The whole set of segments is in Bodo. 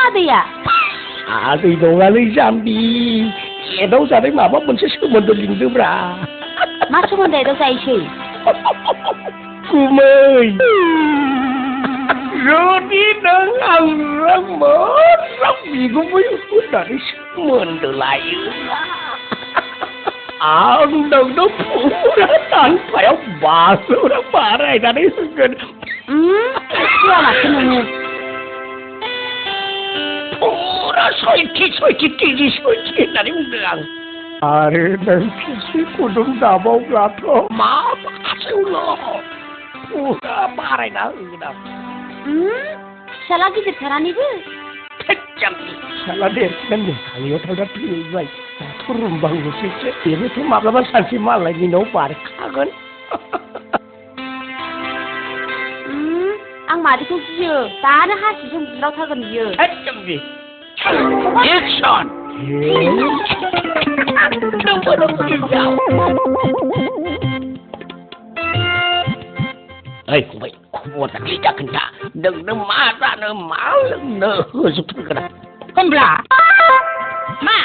아들야. 아들 동안의 잠비 애도 자네 마마 먼저 소문도 링드브라. 맞추면 돼도 사이시. 꿈의 러디 능 뭐라 미국의 후다리 소문도 라이라. 엉덩도 부라 단파야 마소라 말아야 나네 순간. 시와 맞추는 부라 솔깃 뛰기 나니 웅덩. 아래는 빛이 구름 나보고라도 마마세울러. 부라 말아야 나으나. 샬라기 집사라니그. 택잠비 살라데는 아니요 탈다 필요해. 토름방구 실제 이렇게 마블만 산지 말라니 너무 바르카건. ang 마디 소지요. 나는 하시 좀 부럽다건요. 택잠비 액션. Ê, không phải, không muốn tặng lý chắc kinh ta. Đừng nó má ra nó máu lưng nó hơi giúp tôi cái này. Hembla. Ma.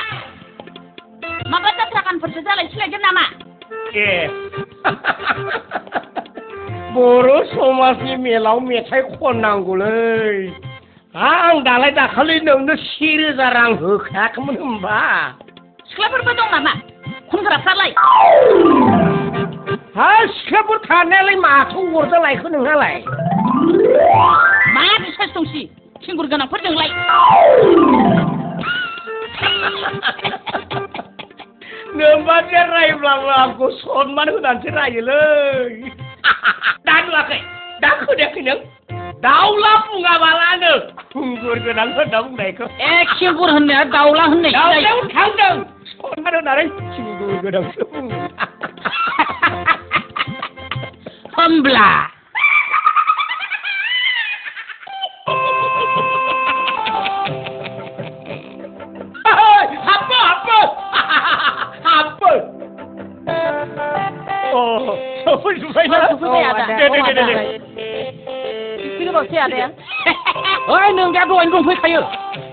Maka tatrakan persesalan silakan nama. 예. 뭐로 소마시 메라우 메차이 혼난구를. 아, 달라다 칼리는 너 시르자랑 흑하 그러면 봐. Sekolah berbedong nama. Kun kerap salai. 아, 시켜볼 타내리 마투 우르다 라이 그는 할라이. Ma bisa tungsi. Singgur ganang perdeng lai. Nembaknya rai belakang aku sonman hutan cerai le. Dan wakai, dah kuda kenang. Daulah bunga balane. Singgur ganang kedang naik. Singgur hendak daulah hendak. Daulah kandang. Sonman hutan singgur ganang sebung. Hembla. Apa? Oh, supaya ada. Ini masih ada ya? Ôi, nương đã rồi anh không phải khayo.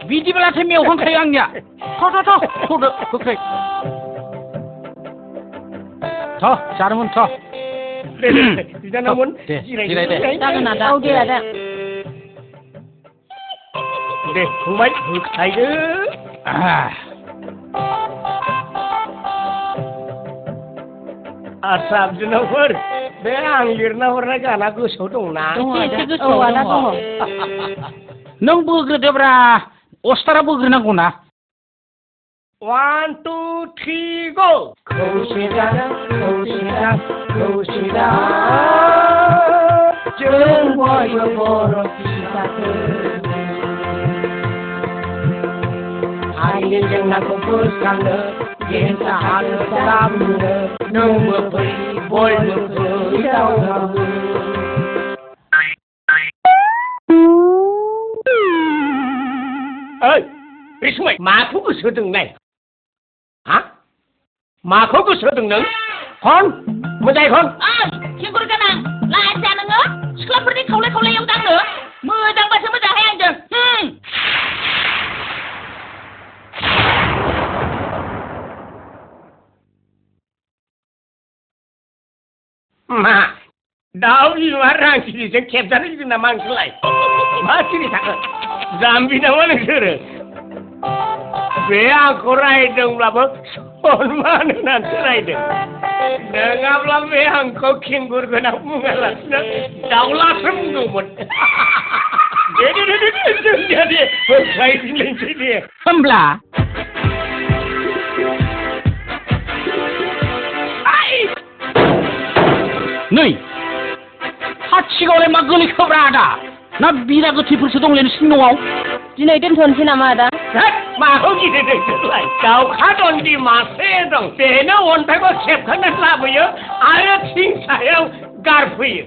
Vì đi bala thêm nhiều không khayo anh nhỉ? Thôi được, ok. Thôi, sao nó muốn thôi. Tidak namun, Jangan ada. Oh dia ada. deh, kumai huk aja. Asap jenawar, deh anglir nawar naga anaku sodong na. Oh ada tuh. Nung burger dia bra, ostara burger na guna. 1, 2, 3, go! Kosida, 정보여 보러 비사들 하이는 정나고 부산을 인사하는 사람을 너무 버리 볼도 그리다고 ơi, Bismay, mà không có sửa từng này hả? Mà không có sửa từng nữa con, mới đây con Singgur ganang, lah aja nengah. Sekolah pergi kau yang dang neh. Medang bahasa medang yang je. mà đau gì mà răng chỉ để kẹp ra cái nào mang lại mà chỉ để thằng zambi nào mà được rồi về ăn korai dong là bớt son mà nó korai dong dengan lah về ăn có kinh guru cái nào cũng nggak lah đau lah semua một jadi saya ini sini Hembla. Nih, hachiga oleh maguli keberada. Na bila ke tipu sedong len sinong. Dina idin thon si nama ada. mà không gì để lại cháu khá đòn đi mà xe rồi để nó ổn phải có xếp khăn đất là bây giờ ai đã xin sai ông gar phi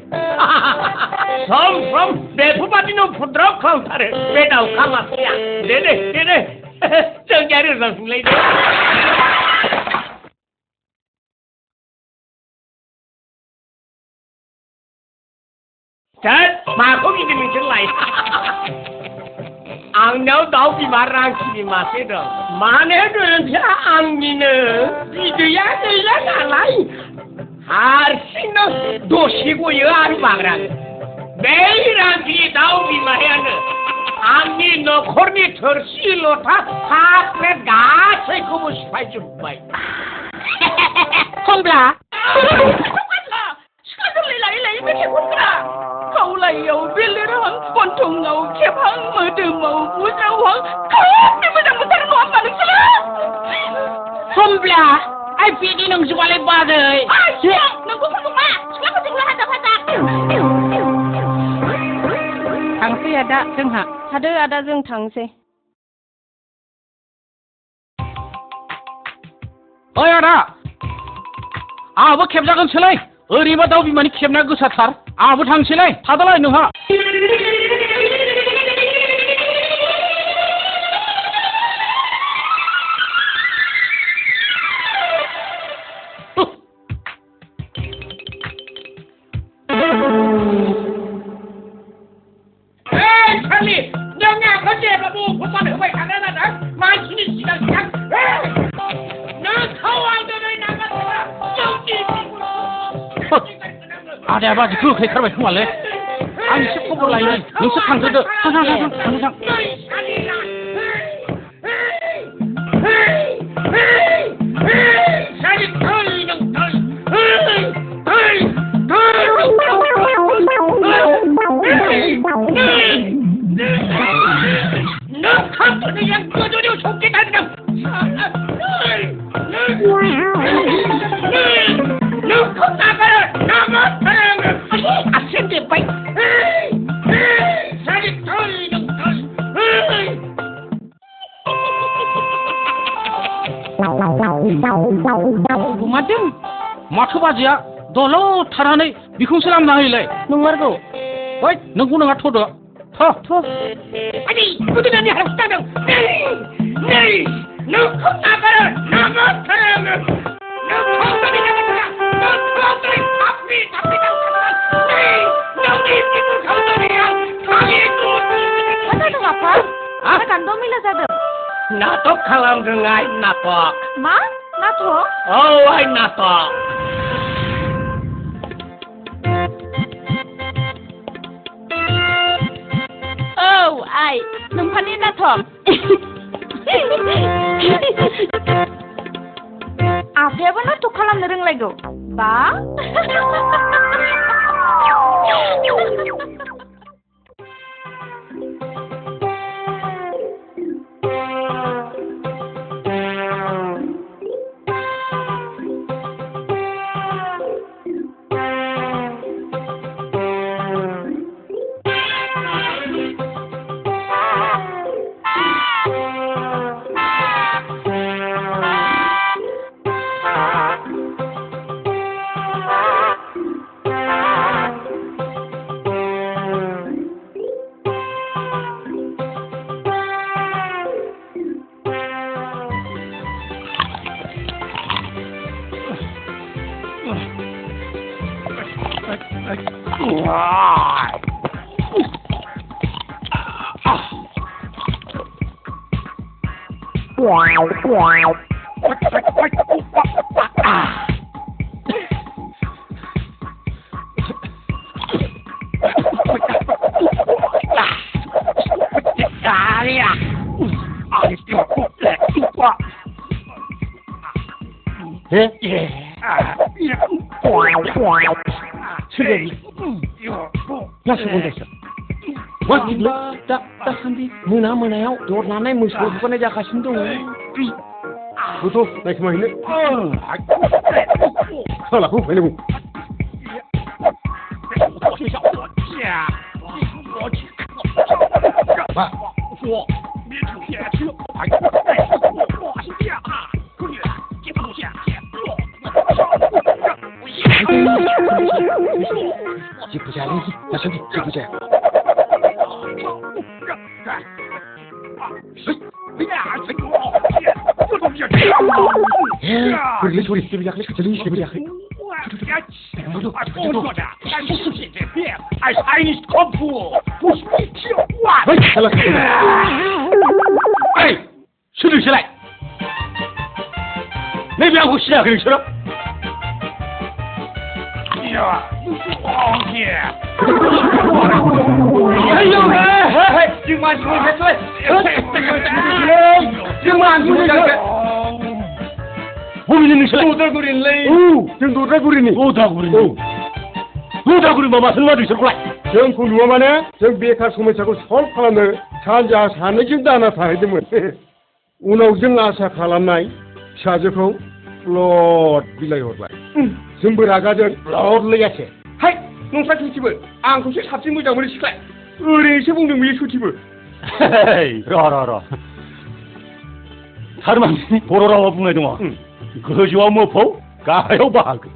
xong để phụ bát nó phụ drop không thare để đâu khăm à để chân nhà được rồi lấy đấy 자, 마음이 되는 줄라이. 악녀 나오기 말랑키니 마세요. 만에는 악니는 이들야 내야 나라이. 할수는 도시고요 아르바그란. 매일 악기 나오기만 해야는 악니 너 코르니 털실로 다 하프레 가세 그거 싶어 좀 봐요. 홈블라. 시간들이 이렇게 보니까 가울라이요 빌리랑 본통나오 개방 머드마오 무자왕 가운데 무장 못하는 거 엄마는 싫어. 홈블라. ai phi đi nâng xuống lại ba rồi. Nâng cũng không mà, sekarang kucing lah ada. Tangse ada जों ha. Ada जों tangse. 어이 아다. 아버 캡자건 칠래. 어리바 다우 비만이 캡나 그 사탈. 아버 당신래. 다달라 너하. 찰리, 너냐 거제가 뭐 고산을 왜 가난하다? 만신이 시간. 너 가와이들을 나갔다. ada apa sih gue kerja banyak malah. Ani sih kau berlain. Lu sekarang tu, sang. 너 컴퓨터 양 꺼져려 좋게 다니까. 너 컴나가라 나만 사랑을 아센데 빠이. 사리 털. Madam, maksud aja, dolo tharane bikung selam nahilai. Nunggu. Oi, nunggu nunggu thodo. Tho. 아니, 그들이 하겠다면 네, 너 컴나가라 나만 사랑을. 너 컴들이 나가라. 너 컴들이 앞이 너희 집은 컴들이야. Masa ada apa? Ada kandung mila sadar. 나도 칼람 등아이 나도. Ma? Nato? 아이 나도. Oh, ai. Numpani nato. Apa ba nato kalam nereng lego? Ba? Muna dor nanai musuh bukan aja kasih tu. Betul, naik semua ini. Salah aku, ini bu. Pak. Si percaya lagi, macam ni, si percaya. Boleh sorry, dia biar kali kecil, dia biar. Eines Kopf!哎，起立起来！那边给我洗两个人去了。呀，王爷！哎呦哎！今晚出来出来！今晚出来！우리는 실례. 도다구린래. 정 도다구리니. 도다구리니. 도다구리 뭐 무슨 말이 있을 거야? 정 군우만에 정 비카 소매차고 설파는 산자 산의 김도 하나 다 해주면 우나우 정 아사 칼람나이 샤저코 플롯 빌라이 호르바이 승부라가전 플롯 레야체 하이 농사 수집을 안고시 삽진 무장을 시켜 의뢰시 봉등 위 수집을 헤이 알아 사람이 보러라고 부내동아 그저와 뭐 보? 가요 바그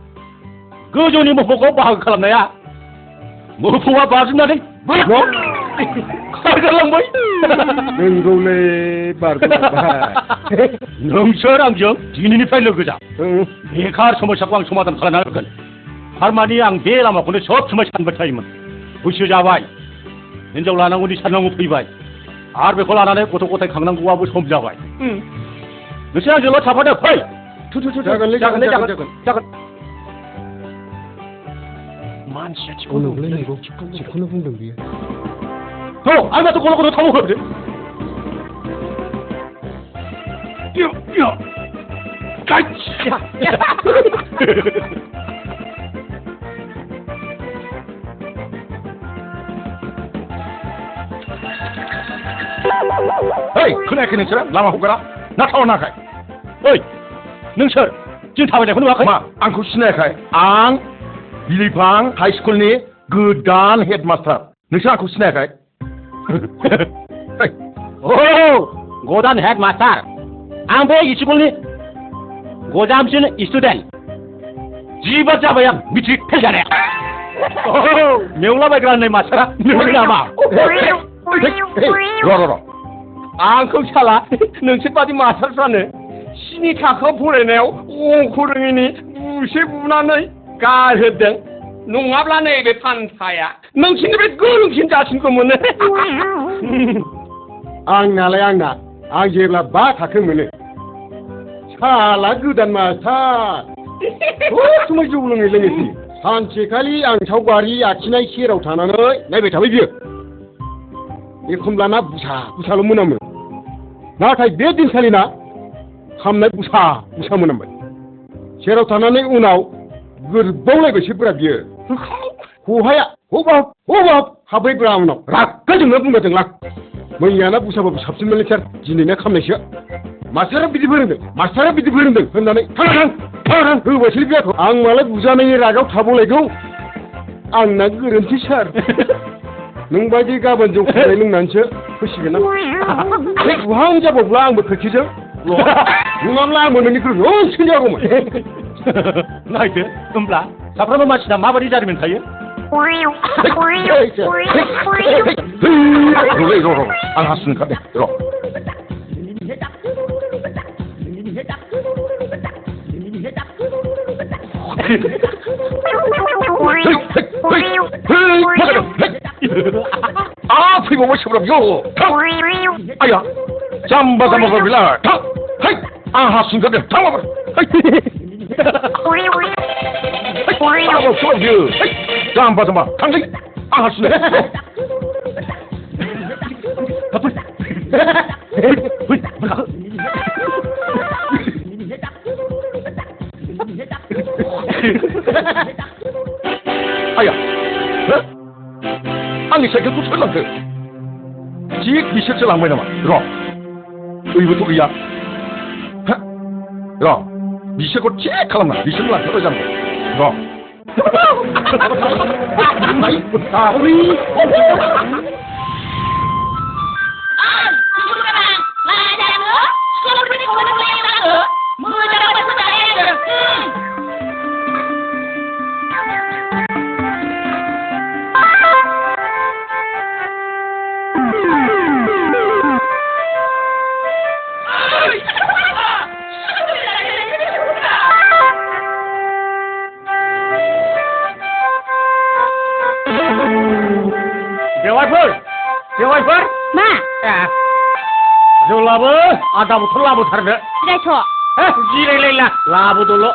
그저니 뭐 보고 바그 칼람나야 뭐 보와 바준다니 뭐? 가갈랑 뭐이? 능고래 바르고바 능서랑정 디니니 팔려 그자 베카르 소모착광 소마담 살아나건 할머니 양 베라마 근데 저 주마 찬버타이면 부시자와이 인정 라나고니 찬랑고 피바이 아르베 콜라나네 고토고타 강남구와부 솜자와이 너시랑 저로 잡아내 파이 잠깐 만시야 오늘 원래 이거 집코너 봉등 위에 알마도 콜라코도 다 먹어야 돼 야 까치야 어이 그네 능철아 나만 호가라 나 타워 나가이 어이 능철 지금 타워에 혼자 와가이 마 안고 시내가이 ang 빌리방 하이스쿨니 그단 헤드마스터 능철 안고 시내가이 오 고단 헤드마스터 앙베 이치골니 고잠신 스튜던트 집어 잡아야 미치 패자네 오 명라바이 그란네 마스터라 능라마 로로로 앙콩 찰라 능치빠디 마살사네 신이 다커 보내네요 오코릉이니 무시부나네 가르등 농압라네 왜 판사야 능친이 왜 그릉친 자신 거문네 앙나래 앙나 앙제블라 바 다크문네 찰라 그단 마사 오 정말 좋은 랭이지 산책할이 앙차과리 아치나이 시에라고 타나네 나베 타베비어 एखमब्लाना बुसाल' मोनामो नाथाय बे दिनखालिना खामनाय बुसा मोनामबाय सेराव थानानै उनाव गोरबावलायबायसोब्रा बियो खहाया हबाब हाबैब्रा उनाव रागा जोंना बुंगादों लां मैयाना बुसाबाबो साबसिनमोनलै सार दिनैना खामनायसो मास्टारा बिदि फोरोंदों होननानै थां होबायसै बियाखौ आं मालाय बुजानायनि रागाव थाबावलायगौ आंना गोरोन्थि सार नोंबायदि गाबोन जौ खालाय लोंनानैसो फैसिगोन आं बुहां जाबावब्ला आंबो खोखिजों नङाब्ला आंबो नोंनिख्रुइ रसिन जागौमोन नायदो होमब्ला साफ्रोमबो मानसिना माबायदि जारिमिन थायो आं हासुनो ओंखारदों र' 아, 피고만 씹으라요. 아야, 잠바다 먹어bil라. 하이, 아, 순간에 다 먹어. 하이, 아, 먹어요. 잠바다 먹. 당장, 아, 순에. 아야, 아니 새끼도 철랑그 지 미셔츠 랑바이 나마 러 의부터 의야 러 미셔고 제 칼람나 미셔를 안 떨어지는 러 아 우리 बेवाइफोर मा जौ लाबो आधा बथल लाबोथारदो जिरायथ' जिरायलायला लाबोदोल'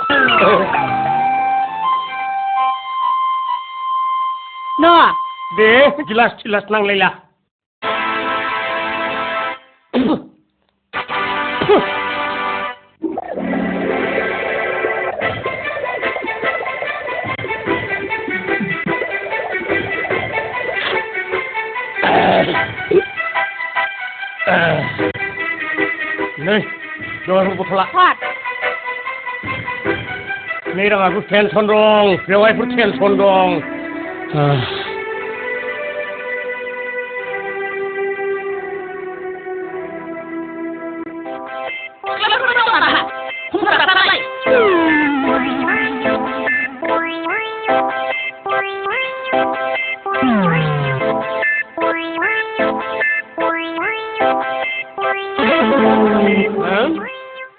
न' दे गिलास थिलास नांलायला नै बेवाइफोर बथला फट नै राङाबो टेनसन दं बेवाइफोर टेनसन दं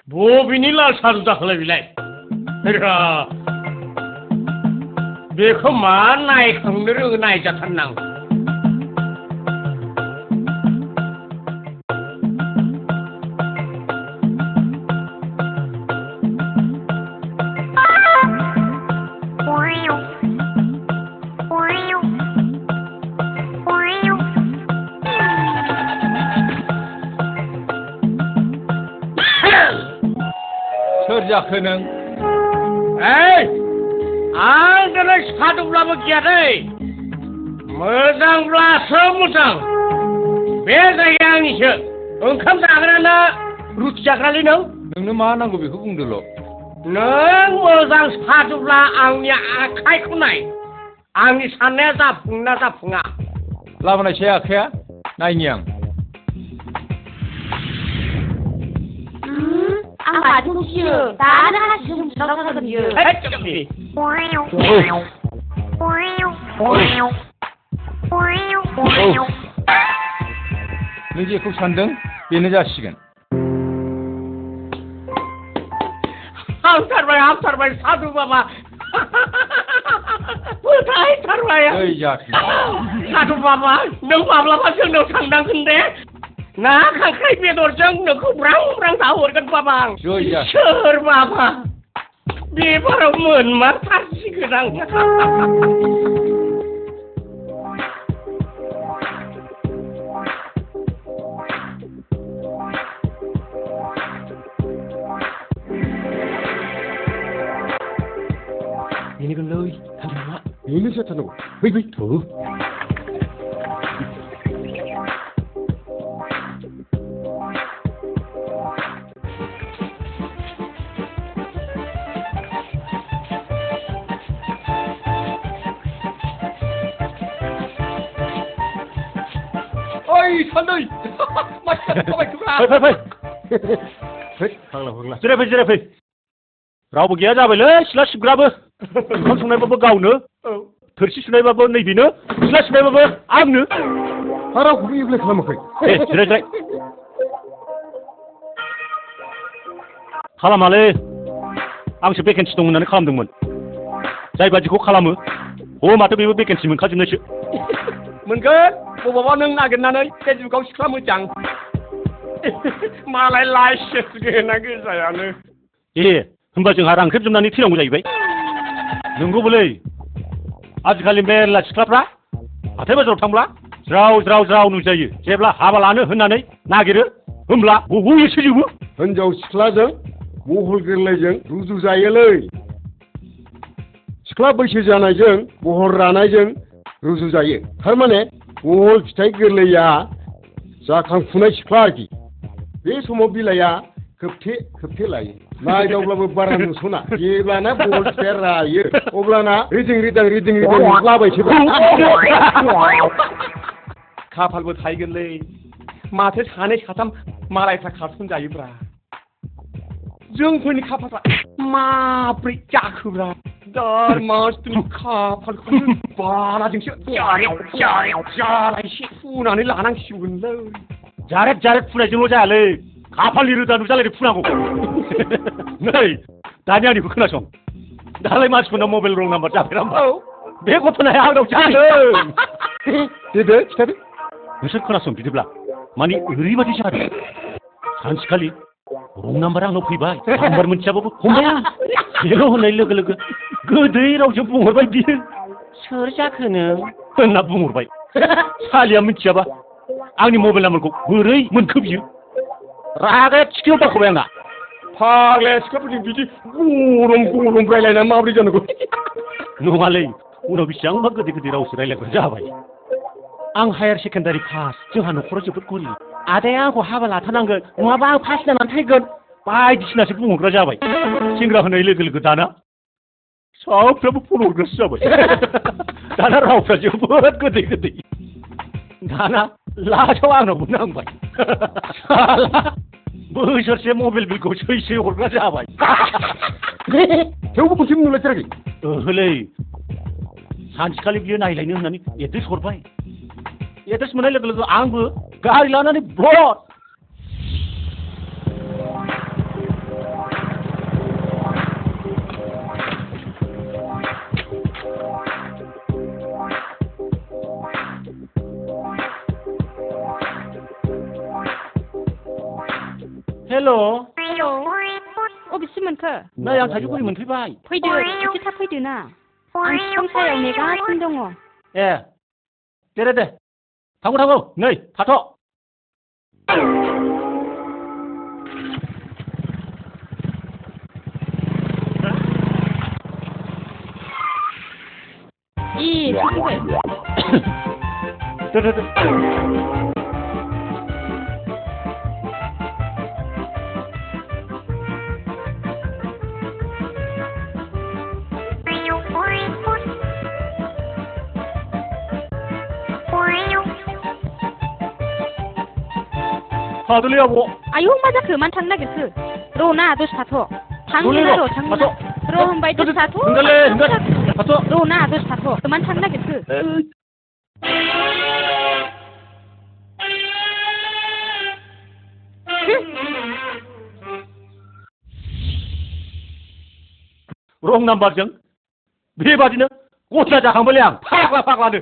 बबेनि लाल सारु जाखोलाय बेलाय बेखौ मा नायखांनो रोङो नायजाथारनां सोर जाखो नों आं दिनै सादुब्लाबो गैया दै मोजांब्लासो मोजां बे जायगाया आंनिसो ओंखाम जाग्राना रुटि जाग्रालै नोंनो मा नांगौ बेखौ बुंदोल' नों मोजां सादुब्ला आंनि आखाइखौ नाय आंनि साननाया जाफुङोना जाफुङा लाबोनायसै आखाइया नायनि आं आं माथो गियो दानो हासिजों बुज्रावथारगोन बियो नों जेखौ सानदों बेनो जासिगोन हामथारबाय सादु बाबा फोथायथारबाय ओइ जाथि सादु बाबा नों माब्लाबा जोंनाव थांनांगोन दे ना खांख्राइ बेदरजों नोंखौ ब्रां ब्रां जाहरगोन बाबा आं सोर बाबा बेबाराव मोनमारथारसिगोन आं बेनोगोनलै थांथारला बेनोसो थानांगौ फै सानै जिरायफै रावबो गैया जाबायलै सिथ्ला सिबग्राबो ओंखाम संनायबाबो गावनो थोरसि सुनायबाबो नैबेनो सिथ्ला सिबनायबाबो आंनो रावखौबो एप्लाइ खालामाखै जिराय खालामालै आंसो भेकेन्सि दं होननानै खालामदोंमोन जाय बादिखौ खालामो माथो बेबो भेकेन्सि मोनखाजोबनायसो मोनगोन बबावबा नों नागिरनानै फेसबुकआव सिख्ला मोजां मालाय लाइसेन्स गोना गोजायानो होनबा जोंहा रांख्रेबजोबनानै थैनांगौ जाहैबाय नंगौबोलै आजिखालि मेरला सिख्लाफ्रा हाथाय बाजाराव थांब्ला ज्राव नुजायो जेब्ला हाबा लानो होननानै नागिरो होमब्ला होसोजोबो हिनजाव सिख्लाजों महल गोरलैजों रुजु जायोलै सिख्ला बैसो जानायजों महर रानायजों रुजु जायो थारमाने महल फिथाइ गोरलैया जाखांफुनाय सिख्ला आरोखि बे समाव बिलाइया खोबथे लायो नायदावब्लाबो बारा नुसना जेब्लाना महल फिथाइया रायो अब्लाना रिदिं लाबायसो खाफालबो थायगोनलै माथो सानै साथाम मालायफ्रा खारसन जायोब्रा जोंफोरनि खाफालफ्रा माब्रै जाखोब्रा दार मासनि खाफालखौनो बालाजोंसो जालायसे फुनानै लानांसिगोनलै जारेद फुनायजोंल' जायालै खाफालनि रोदा नुजालायदो फुनांगौ नै दानि आंनिखौ खोनासं दालाय मानसिफोरनाव मबाइल रं नाम्बार जाफेरा बे घटनाया आंनाव जादों खिथादो नोंसोर खोनासं बिदिब्ला माने ओरैबायदि जादों सानसेखालि रं नाम्बारा आंनाव फैबाय नाम्बार मोनथियाबाबो फंबाय आं हेल' होननाय लोगो लोगो गोदै रावजों बुंहरबाय बियो सोर जाखो नों होनना बुंहरबाय सालिया मिथियाबा आंनि मबाइल नाम्बारखौ बोरै मोनखो बियो रागाया थिखियाव दावखोबाय आंना फाग्लाया सिख्लाफोरजों बिदि गरम रायलायनानै माबोरै जानांगौ नङालै उनाव बेसेबांबा गोदै गोदै रावसो रायलायग्रा जाबाय आं हायार सेकेन्डारि पास जोंहा न'खराव जोबोद गरिब आदाया आंखौ हाबा लाथारनांगोन नङाबा आं पास जानानै थैगोन बायदिसिनासो बुंहरग्रा जाबाय सेंग्रा होनाय लोगो लोगो दाना साफ्राबो फन हरग्रासो जाबाय दाना रावफ्रा जोबोद गोदै गोदै दाना लास्टआव आंनावबो नांबाय बोसोरसे मबाइल बिलखौ सै हरग्रा जाबाय थेवबो खनसेबो नुलायथाराखै ओहोलै सानसेखालि बियो नायलायनो होननानै एड्रेस हरबाय एड्रेस मोननाय लोगो लोगो आंबो गारि लानानै ब्लड हेल' अबेसिम मोनखो नै आं थाइजौगुरि मोनफैबाय फैदो एसे थाब फैदो ना आं बिफां सायाव नेगासिनो दङ ए दे थांगौ नै थाथ' सफैबाय दे थादोलै आब' आयौ मा जाखो मानो थांनो नागिरखो र' ना दसे थाथ' थांना र' होनबाय दसे थाथ' र' ना दसे थाथ' मानो थांनो नागिरखो रं नाम्बारजों बेबादिनो गथा जाखांबायलै आं फाग्लानो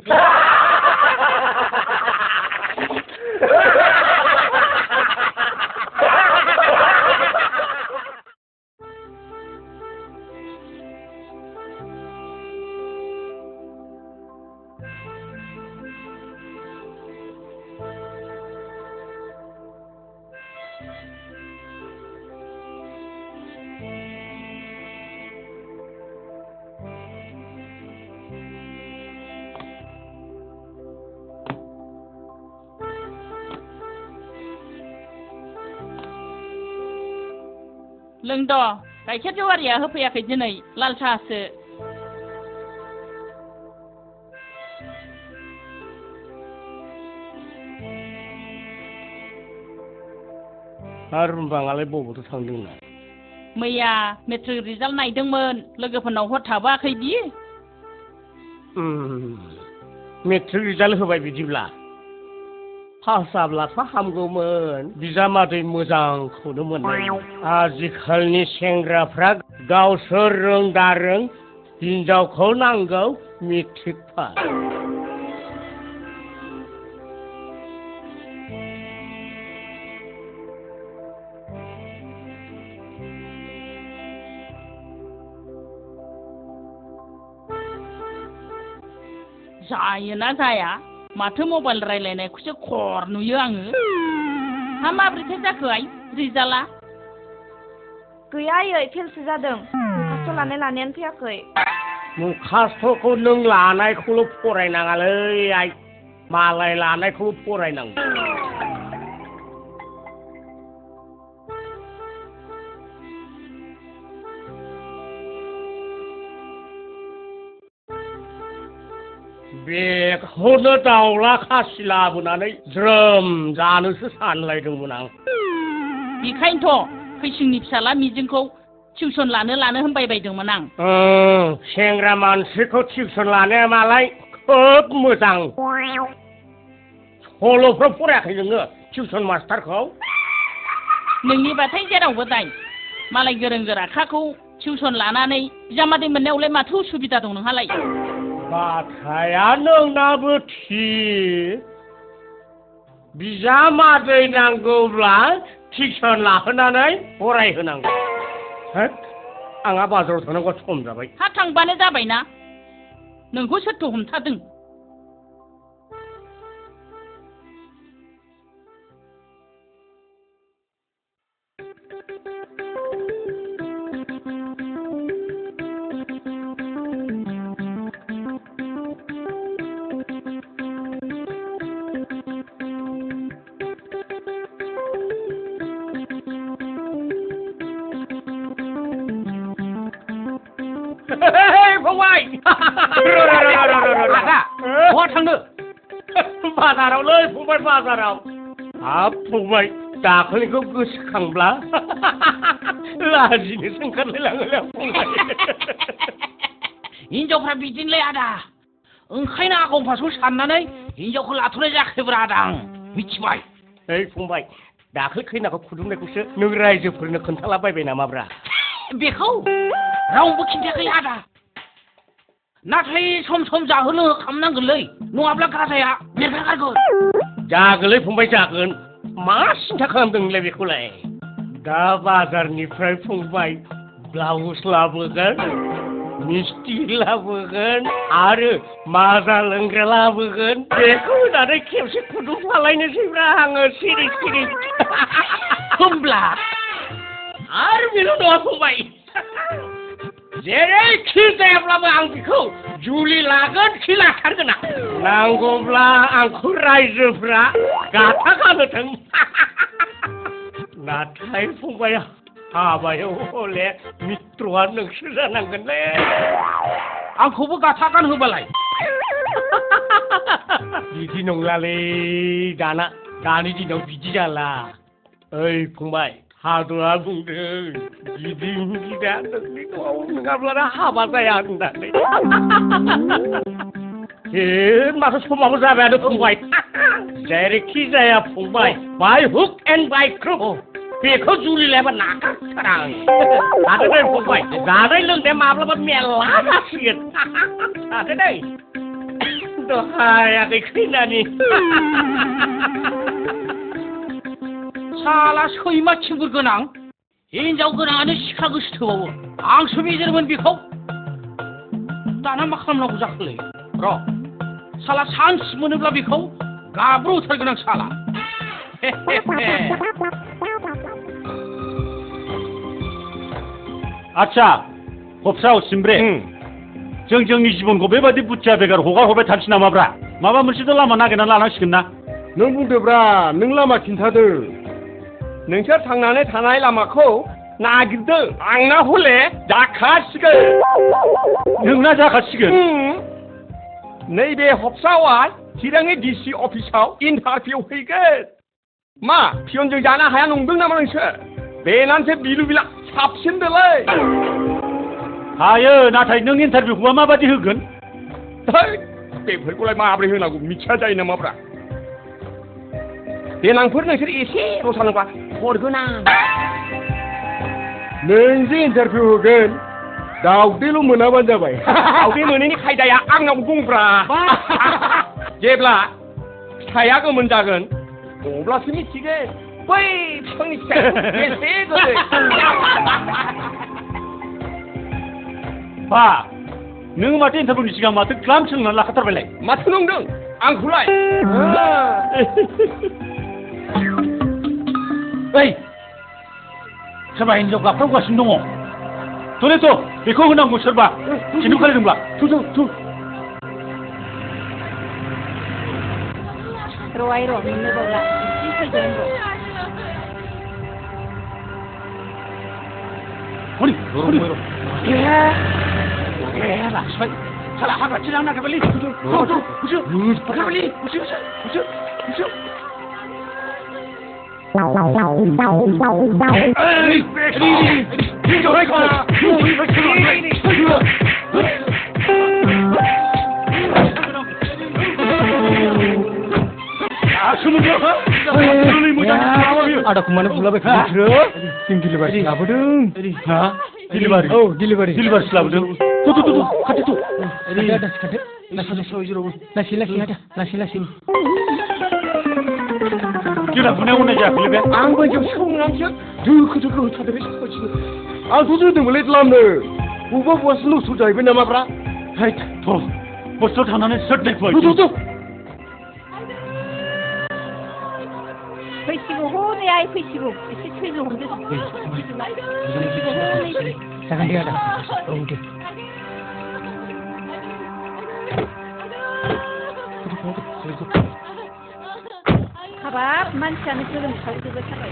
लोंद' गाइखेर जेवारिया होफैयाखै दिनै लाल साहासो आरो रुमबाङालाय बबावथो थांदोंना मैया मेट्रिक रिजाल्ट नायदोंमोन लोगोफोरनाव हर थाबोआखै बियो मेट्रिक रिजाल्ट होबाय बिदिब्ला पास जाब्लाथ' हामगौमोन बिजामादै मोजांखौनो मोननाय आजिखालिनि सेंग्राफ्रा गावसोर रों दारों हिनजावखौ नांगौ मेट्रिक पास जायोना जाया माथो मबाइल रायलायनायखौसो खर नुयो आङो हा माब्रैथो जाखो आइ रिजाल्टआ गैया आयै फेलसो जादों मुखास्थ' लानायानो फैयाखै मुखास्थ'खौ नों लानायखौल' फरायनाङालै आइ मालाय लानायखौल' फरायनांगौ बेखौनो दाउला खासि लाबोनानै ज्रोम जानोसो सानलायदोंमोन आं बेखायनोथ' खैसिंनि फिसाला मिजिंखौ टिउसन लानो होनबाय बायदोंमोन आं सेंग्रा मानसिखौ टिउसन लानाया मालाय खोब मोजां सल'फ्राव फरायाखै नोङो टिउसन मास्टारखौ नोंनिबाथाय जेरावबो दाय मालाय गोरों गोराखाखौ टिउसन लानानै बिजामादै मोननायावलाय माथो उसुबिदा दं नोंहालाय बाथ्राया नोंनाबो थिग बिजामादै नांगौब्ला टिउसन लाहोनानै फरायहोनांगौ आंहा बाजाराव थांनांगौ सम जाबाय हा थांबानो जाबायना नोंखौ सोरथो हमथादों फंबाय आदा बहा थांनो बाजारावलै फंबाय बाजाराव हाब फंबाय दाखालिखौ गोसोखांब्ला लाजिनोसो ओंखारलायलाङोलै फंबाय हिनजावफ्रा बिदिनोलै आदा ओंखायनो आगम फासखौ साननानै हिनजावखौ लाथ'नाय जायाखैब्रा आदा आं मिथिबाय ओइ फंबाय दाखालि खैनाखौ खुदुमनायखौसो नों रायजोफोरनो खोन्थालाबायबाय नामाब्रा बेखौ रावबो खिन्थायाखै आदा नाथाय सम सम जाहो लोंहो खालामनांगोनलै नङाब्ला गाजाया बेरखारगोन जागोनलै फंबाय जागोन मा सिन्था खालामदों नोंलाय बेखौलाय दा बाजारनिफ्राय फंबाय ब्लाउस लाबोगोन मिस्टि लाबोगोन आरो माजा लोंग्रा लाबोगोन बेखौ होनानै खेबसे खुदुमफालायनोसैब्रा आङो सिरि सिरि होमब्ला आरो बेल' नङा फंबाय जेरैखि जायाब्लाबो आं बेखौ जुलि लागोन खि लाथारगोन आं नांगौब्ला आंखौ रायजोफ्रा गाथा गानहोथों नाथाय फंबाय हाबायाव हले मित्रआ नोंसो जानांगोनलै आंखौबो गाथा गानहोबालाय बिदि नंलालै दानि दिनाव बिदि जाला ओइ फंबाय हादरा बुंदों गिदिं गिदा नोंनि न'आव नङाब्लानो हाबा जाया होननानै माथो समाबो जाबायानो फंबाय जेरैखि जाया फंबाय by hook and by crook बेखौ जुलि लायाबा नागारथारा आं लादो दै फंबाय जानाय लोंनाया माब्लाबा मेरला जासिगोन लादो दै दहायाखै खैनानि साला सैमा खिबुर गोनां हिनजाव गोनाङानो सिखा गोसो थोबावो आंसो बेजेरमोन बेखौ दाना मा खालामनांगौ जाखोलै र' साला चान्स मोनोब्ला बेखौ गाब्र'थारगोन आं साला आच्छा हबसाव सिमब्रे जों जोंनि जिबनखौ बेबायदि बुथिया बेगार हगार हरबाय थानोसै नामाब्रा माबा मोनसेथ' लामा नागिरना लानांसिगोन ना नों बुंदोब्रा नों लामा खिन्थादो नोंसोर थांनानै थानाय लामाखौ नागिरदों आंना हले जाखासिगोन नोंना जाखासिगोन नैबे हबसावा चिरांनि डिसि अफिसाव इन्टारभिउ हैगोन मा पियनजों जानो हाया नंदों नामा नोंसोर बेनानोसो बिलु बिला साबसिनदोलै हायो नाथाय नों इन्टारभिउखौबा माबायदि होगोन बेफोरखौलाय माबोरै होनांगौ मिथिया जायो नामाब्रा देनांफोर नोंसोर एसे रसा नंबा हरगोन आं नों जे इन्टारभिउ होगोन दाउदैल' मोनाबानो जाबाय दाउदै मोनैनि खायदाया आंनाव दंब्रा जेब्ला फिथाइया गोमोन जागोन अब्लासो मिथिगोन बै बिफांनि फिथाइया बेसे गोदै बा नों माथो इन्टारभिउनि सिगां माथो ग्लाम सोलोंनानै लाखाथारबायलाय माथो नंदों आंखौलाय ओइ सोरबा हिनजाव गाबख्रावगासिनो दङ थ'लेथ' बेखौ होनांगौ सोरबा खिन्थु खालायदोंब्ला र'आय र' मोननो बावला एसे फैगोन लाखिबाय साला हाग्राथि लांनो नागिरबायलै आदाखौ मानो बुलाबाय बिसोरो जों डिलिभारि लाबोदों डिलिभारि औ डिलिभारिसो लाबोदों खाथि लासै लासै जोंना बुनायाव होनाय जायाखैलै बे आंबो जों सोंनानैसो दोखो दोखो होथारदों साखाथिनो आंथ' जोदोंमोनलै द्लामनो बबेबा बबेबासो नस्थ' जाहैबाय नामाब्रा है थ' बस्थुआव थांनानै सोद नायफै फैसिगौ हनै आइ फैसिगौ एसे थैजौ होदो जागोन दे आदा औ दे हाबाब मानसियानो गोलोमखावजोबो थाबाय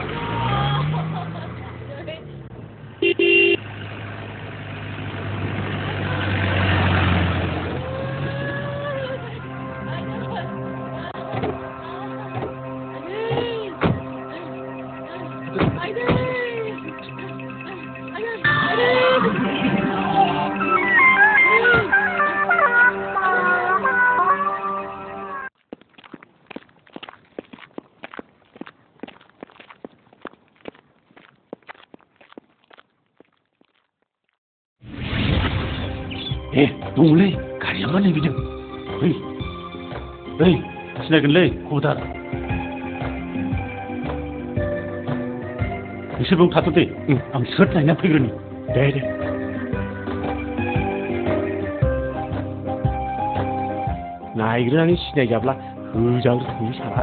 ए दंलै गारिया मा नैबिजों ओइ ओइ सिनायगोनलै खबरदार नोंसोर बेयाव थाथ' दे आं सोद नायना फैग्रोनि दे नायग्रोनानै सिनायजाब्ला होजाग्रोथोंलै सारा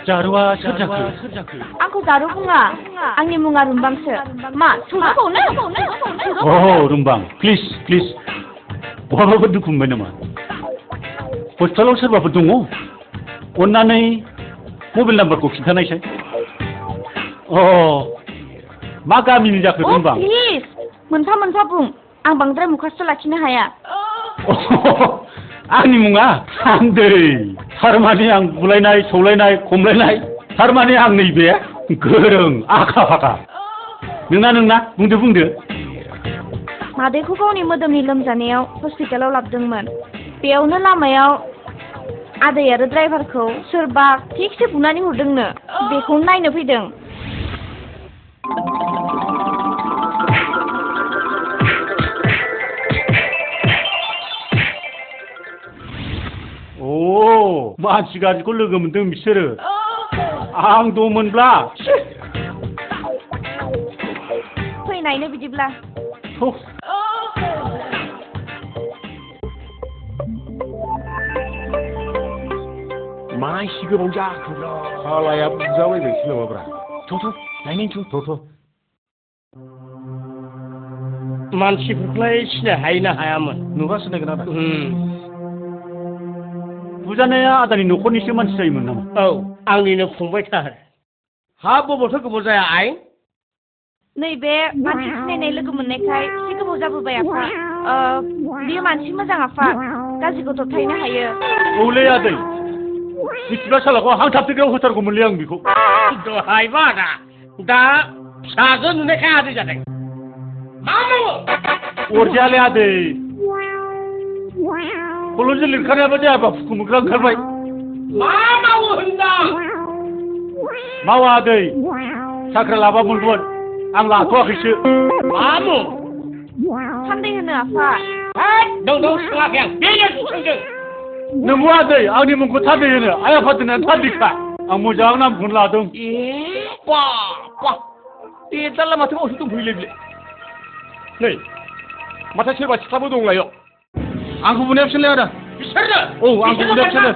जारुआ सोर जाखो आंखौ जारु बुङा आंनि मुङा रुमबांसो मा सोंनांगौनो अ रुमबां प्लिज प्लिज बहाबाफोर दुखु मोनबाय नामा हस्पिटालाव सोरबाफोर दङ अन्नानै मबाइल नाम्बारखौ खिन्थानायसाय अ मा गामिनि जाखो रुमबां प्लिज मोनफा मोनफा बुं आं बांद्राय मुखासथ' लाखिनो हाया आंनि मुङा आंदै थारमाने आं बुलायनाय सौलायनाय खमलायनाय थारमाने आं नैबे गोरों आखा फाखा नोंना बुंदो मादैखौ गावनि मोदोमनि लोमजानायाव हस्पिटालाव लाबोदोंमोन बेयावनो लामायाव आदै आरो ड्राइभारखौ सोरबा थिगसे बुनानै हरदोंनो बेखौनो नायनो फैदों मानसि गाज्रिखौ लोगो मोनदों बिसोरो आं दंमोनब्ला फै नायनो बिदिब्ला मा एसे गोबाव जाखोब्रा सालाया बुजाबायबायसो नामाब्रा थ' नायनायनोसै थ' मानसिफोरखौलाय सिनाय हायो ना हायामोन नुबा सिनायगोन आदा बुजानाया आदानि न'खरनिसो मानसि जायोमोन नामा औ आंनिनो फंबायथार हा बबावथ' गोबाव जाया आइ नैबे मानसि सिनायनाय लोगो मोननायखाय एसे गोबाव जाबोबाय आफा बियो मानसि मोजां आफा गाज्रिखौ दबथायनो हायो औलै आदै मिथिब्ला सालाखौ हांथाबथेग्रायाव होथारगौमोनलै आं बेखौ दहायबा आदा दा फिसाजो नुनायखाय आदै जादों मा मावो अरजायालै आदै कलमजों लिरखानायाबा जायाबा फुखु मोग्रा ओंखारबाय मा मावो होनदां मावा आदै साख्रि लाबा मोनगोन आं लाथ'वाखैसो मामु सान्दै होनो आफा दं सोङाखै आं बेनो सोंदों नंगौ आदै आंनि मुंखौ थान्दै होनो आइ आफा दोननानै थान्दैखा आं मोजां नामखौनो लादों बा देरदाला माथो बावसो दंफैयोलै बिलाय नै माथो सोरबा सिख्लाबो दंलायो आंखौ बुनाया बिसोरलै आदा बिसोरनो औ आंखौ बुनाया बिसोरनो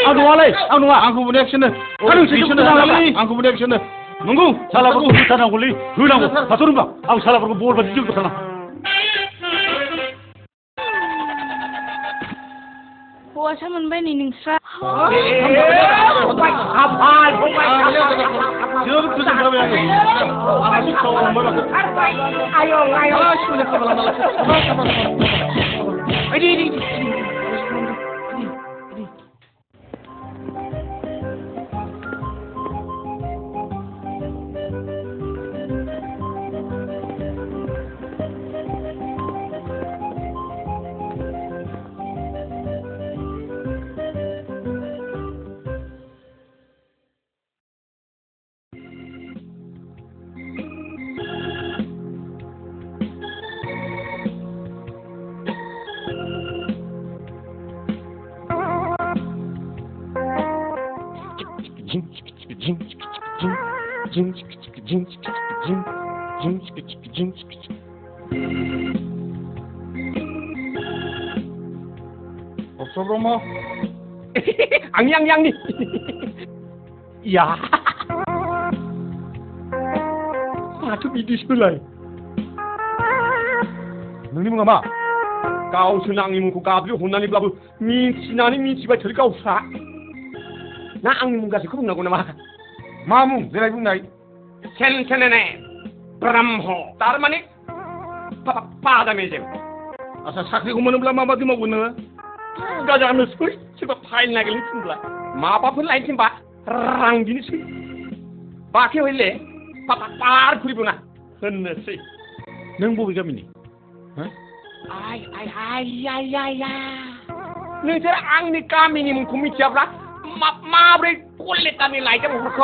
आं नङालै आं नङा आंखौ बुनाया बिसोरनो आंखौ बुनाया बिसोरनो नंगौ सालाफोरखौ होथारनांगौलै होनांगौ थाथ' रोंबा आं सालाफोरखौ बल बादि जों होथारनांगौ हौवासा मोनबाय नै नोंस्रा जोबोद गोजोन जाबाय 없어 그러면 앙니. 야. 아주 믿으시길래. 능님 가마 가오스 낭님은 그 가비를 혼나니 가부 민치나니 민치가 저리 가오사. 나 앙님 가서 그분 나고 나마. 마무 내가 입은 나이 첸첸네 브람호 따르마니 바다메제. Asa sakri ko man bla mama di maguna. 가자 하면 소리 집어 파일 나게 리친다. 마바풀 라인 팀바 랑기니 시. 바케 홀레 파파파르 쿠리부나. 흔느시. Nang bubi kami ni. 아이야야야야. 너희들 앙니 까미님은 구미 잡라. 마브레 꼴레 까미 라이자 모르코.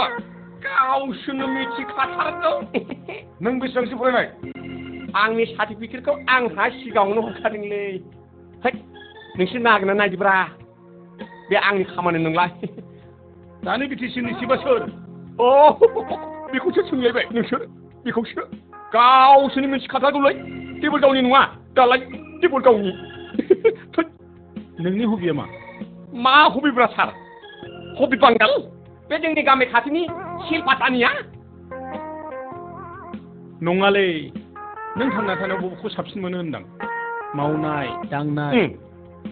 가우스는 미치 카타르도. 능 비상시 보내나이 앙니 사티피켓고 앙하 시가오는 호카링레. 헷. नोंसोर नागिरना नायदिब्रा बे आंनि खामानि नंला Tani biti sini sibasur. अ बेखौसो सोंलायबाय नोंसोर बेखौसो गावसोरनि मिथिखाथारगौलै टेबोल गावनि नङा दालाय टेबोल गावनि Nang ni hubi ma. मा हबिब्रा सार हबि बांगाल बे जोंनि गामि खाथिनि सिलपातानिया Nongale. Nang thangna thanaw bubuko sabsin mono hendang. Maunai, dangnai,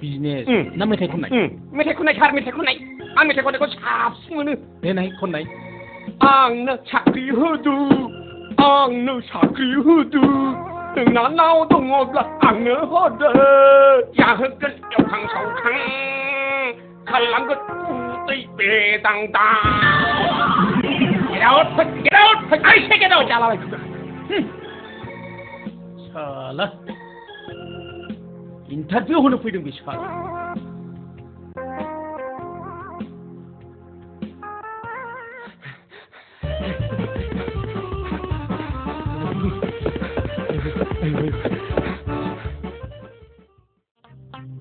business. Na methai khonnai. मेथाइ खननाय सार मेथाइ खननाय आं मेथाइ खननायखौ साबसिन मोनो Denai khonnai. आंनो साख्रि होदो आंनो साख्रि होदो नोंनाव दङब्ला आंनो होदो जाहोगोन एवखां सावखां खालामगोन उदै बेदांदां get out I say get out जालाबाय Salah. Interview hono fैदों बे साला.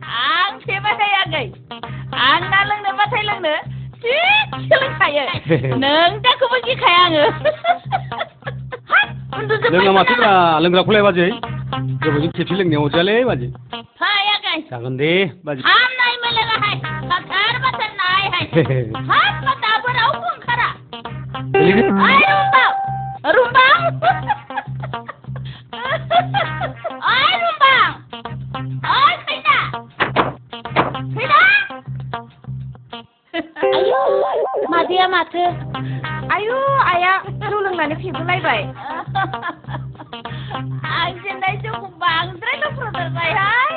आं फेबाथायाखै आं ना लोंनोबाथाय लोंनो थिगसे लोंखायो नों दाखौबो गिखाया आङो लोङा माथोब्रा लोंग्राखौलाय बाजै गोबावजों खेबसे लोंनायाव अरजायालै बाजै फायाखै जागोन दे बाजै हामनाय मोनलोङाहाय साथार बाथार नायहाय हाब दाबो रावबो ओंखारा ओइ रुमबां ओइ रुमबां ओइ खैना आयु मादैया माथो आयु आया जौ लोंनानै फेबोलायबाय आं जेननाय जौखौ बांद्राय लोंफ्रदोरबायहाय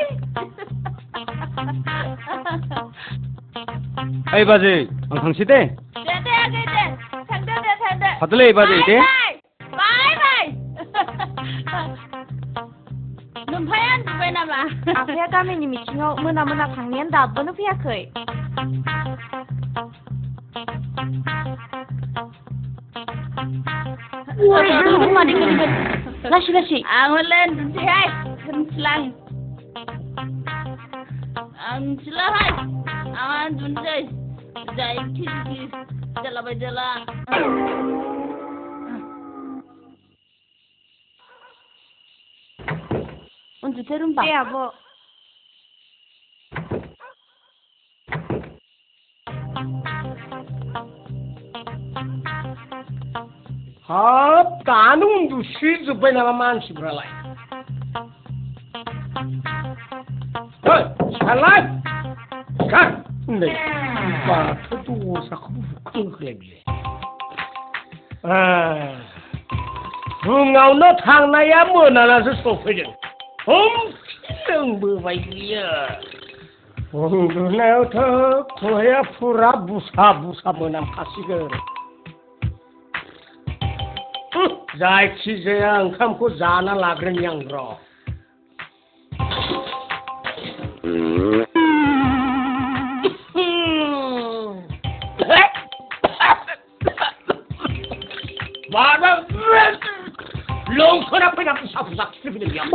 ओइ बाजै आं थांसै दे दे आगै दे थांदो थादोलै बाजै दे बाय नोमफाया उन्दुबाय नामा आफाया गामिनि मिथिङाव मोना थांनायानो दाबोनो फैयाखै लासै आं हले उन्दुनोसैहाय खोमसिलां आं मिथिलाहाय आं उन्दुनोसै जाय खिजि जालाबाय जाला उन्दुदो रुमबा दे आब' हाब दानो उन्दुसिजोब्बाय नामा मानसिफ्रालाय सिखारलाय सिखार नै बाथौ दसाखौबो बुख्रुबहोलाय बिलाय फुङावनो थांनाया मोनानासो सफैदों लोंबोबाय बियो उन्दुनायावथ' खहाया फुरा बुसा मोनामखासिगोन जायखिजाया ओंखामखौ जाना लाग्रोनि आं र' माबा लंसना फैना बुसा खिफैदों बेयाव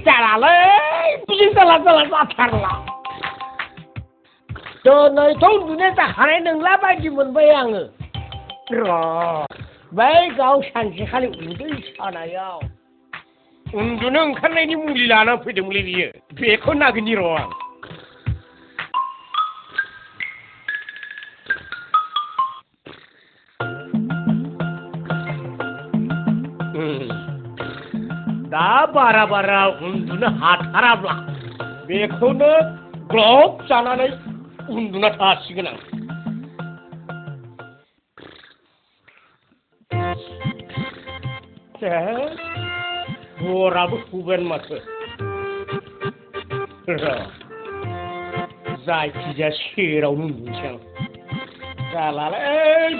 जालालै बिदिनो जाला जाथारला दिनैथ' उन्दुनो हानाय नंला बायदि मोनबाय आङो र' बै गाव सानसेखालि उदै सानायाव उन्दुनो ओंखारनायनि मुलि लाना फैदोंमोनलै बियो बेखौ नागिरनि र' आं दा बारा उन्दुनो हाथाराब्ला बेखौनो ग्लब जानानै उन्दुना थासिगोन आं हराबो थौबायानो माथो जायखिजाया सेरावनो उन्दुनोसै आं जालालै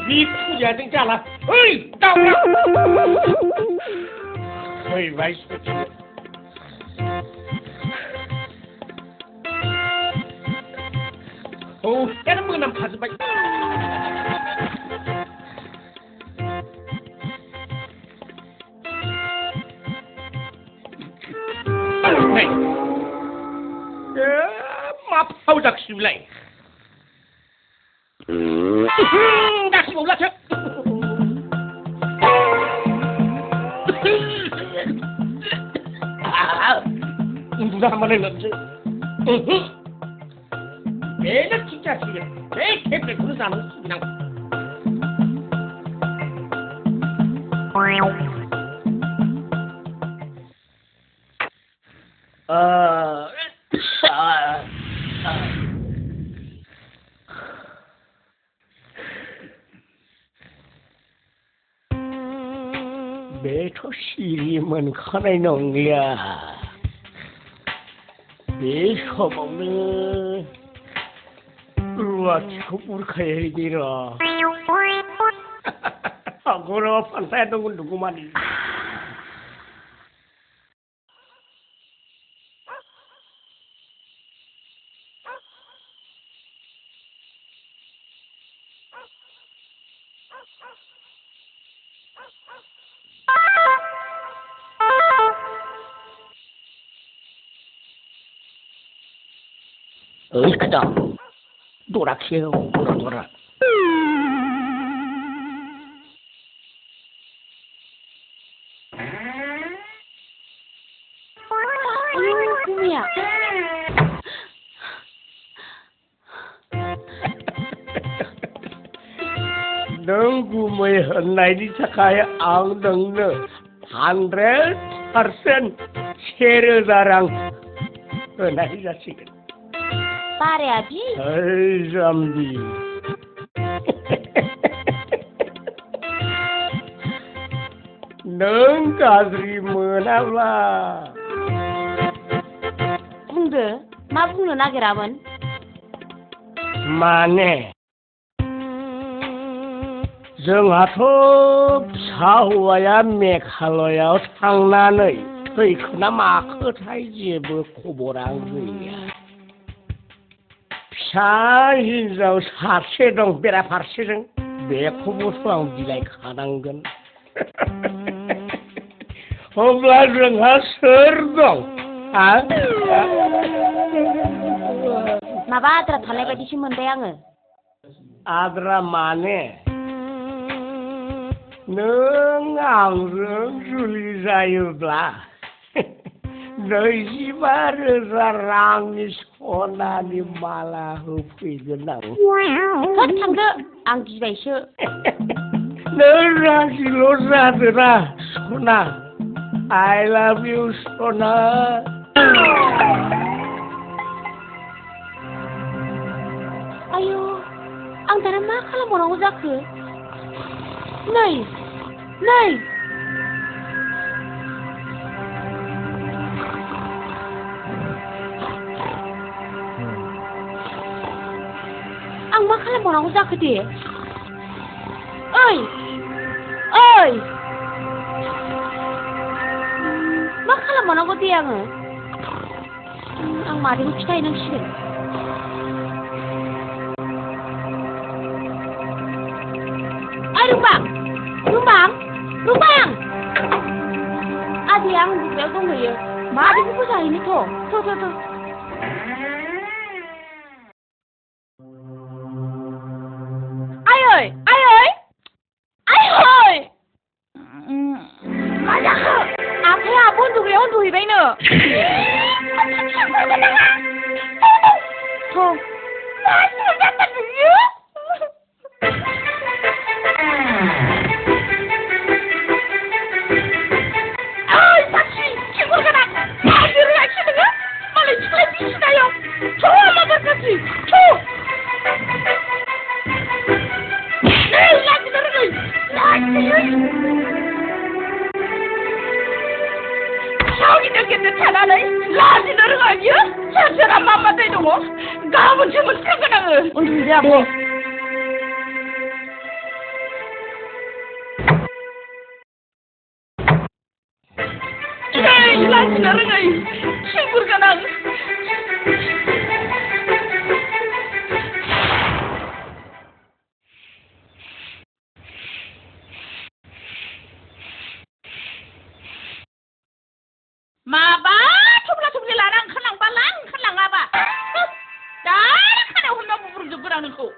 बि खुदियाजों जाला ओइ दावरा फैबाय हौसेयानो मोनामखाजोब्बाय मा फाव जाखिसैलाय दाखिबावलासो उन्दुनो हामानाय मोनसै बेनो थिग जासिगोन बे टेब्लेटखौनो जानांसिगोन आं बेथ' सिरि मोनखानाय नंलिया बे समावनो रुवाथिखौ बुरखायहैनि र' आगराव फान्थाया दं उन्दुगौमानि ओइ खोथा दराखि दरा गुमिया नों गुमै होननायनि थाखाय आं नोंनो 100% 1000 रां होनाय जासिगोन बाराया बि ओइ जाम्बि नों गाज्रि मोनाब्ला बुंदो मा बुंनो नागिरामोन माने जोंहाथ' फिसा हौवाया मेघालयाव थांनानै थैखोना माखोथाय जेबो खबरानो गैया फिसा हिनजाव सासे दं बेराफारसेजों बेखौबोथ' आं बिलाइ खानांगोन अब्ला जोंहा सोर दं माबा आद्रा थानाय बायदिसो मोनबाय आङो आद्रा माने नों आंजों जुलि जायोब्ला 25,000 रांनि सनानि माला होफैगोन आं होद थांदो आं गिबायसो नों राजिल' जादोना सना I love you सना आयु आं दाना मा खालामबावनांगौ जाखो नै आं मा खालामबावनांगौ जाखो दे ओइ मा खालामबावनांगौ दे आङो आं मादैखौ खिथाहैनांसिगोन रुबां आदैया आं दुब्लियाव दंहैयो 마디부터 자이니 더. 아이. 마자크. 아파야 본두그래 온두이베이너. 더. 나한테 갖다 주요? 아이 박씨 친구가 나 마디를 하시는 거? 빨리 집에 비시나요? 좋아라 박씨. 에이 나한테 저기 늦겠네 차라리 라지 들어가기요? 저 사람 맘마 대동어 가면 주면 퇴근하고 언제 뭐 에이 라지 들어가기 친구가 나 마바 초블라 라랑 칼랑 아바 나 카네 혼나 부르는 거라는고